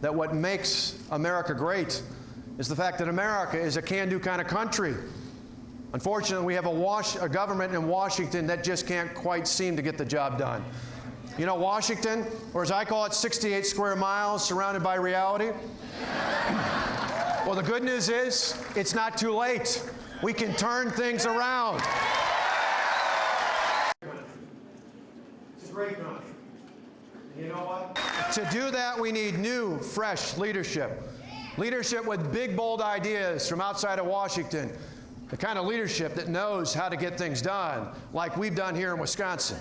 that what makes America great is the fact that America is a can-do kind of country. Unfortunately, we have a government in Washington that just can't quite seem to get the job done. You know, Washington, or as I call it, 68 square miles surrounded by reality. Well, the good news is it's not too late. We can turn things around. It's a great country. You know what? To do that, we need new, fresh leadership. Leadership with big, bold ideas from outside of Washington. The kind of leadership that knows how to get things done, like we've done here in Wisconsin.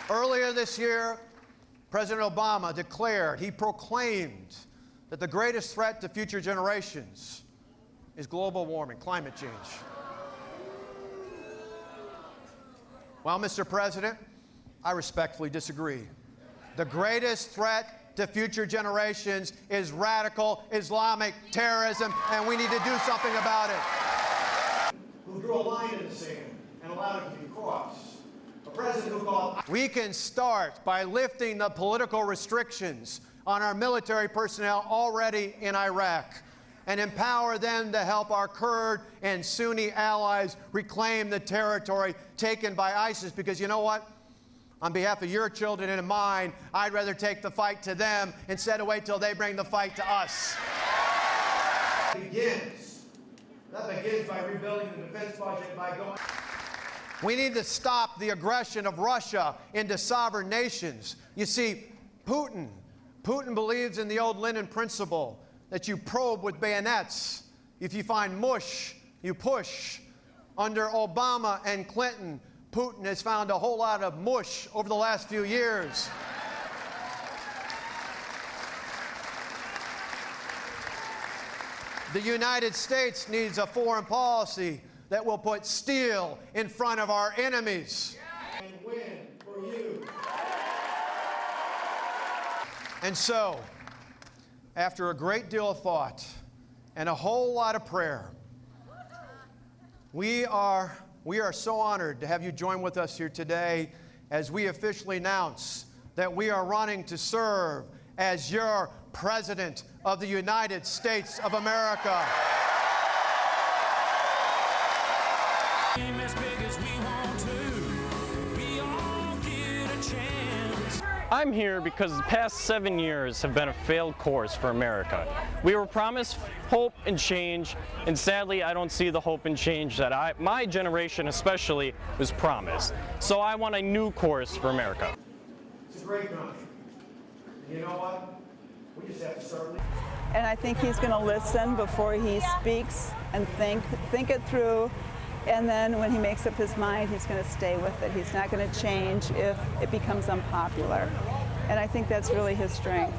Earlier this year, President Obama declared, he proclaimed that the greatest threat to future generations is global warming, climate change. Well, Mr. President, I respectfully disagree. The greatest threat to future generations is radical Islamic terrorism, and we need to do something about it. Who drew a line in the sand and allowed it to be crossed. A president who called. We can start by lifting the political restrictions on our military personnel already in Iraq and empower them to help our Kurd and Sunni allies reclaim the territory taken by ISIS, because you know what? On behalf of your children and mine, I'd rather take the fight to them instead of wait till they bring the fight to us. That begins by rebuilding the defense budget by going. We need to stop the aggression of Russia into sovereign nations. You see, Putin believes in the old Lenin principle that you probe with bayonets. If you find mush, you push. Under Obama and Clinton, Putin has found a whole lot of mush over the last few years. The United States needs a foreign policy that will put steel in front of our enemies. And win for you. And so, after a great deal of thought and a whole lot of prayer, we are so honored to have you join with us here today as we officially announce that we are running to serve as your President of the United States of America. I'm here because the past 7 years have been a failed course for America. We were promised hope and change, and sadly I don't see the hope and change that my generation especially was promised. So I want a new course for America. It's a great country. You know what? We just have to start. And I think he's going to listen before he speaks and think it through. And then when he makes up his mind, he's going to stay with it. He's not going to change if it becomes unpopular. And I think that's really his strength.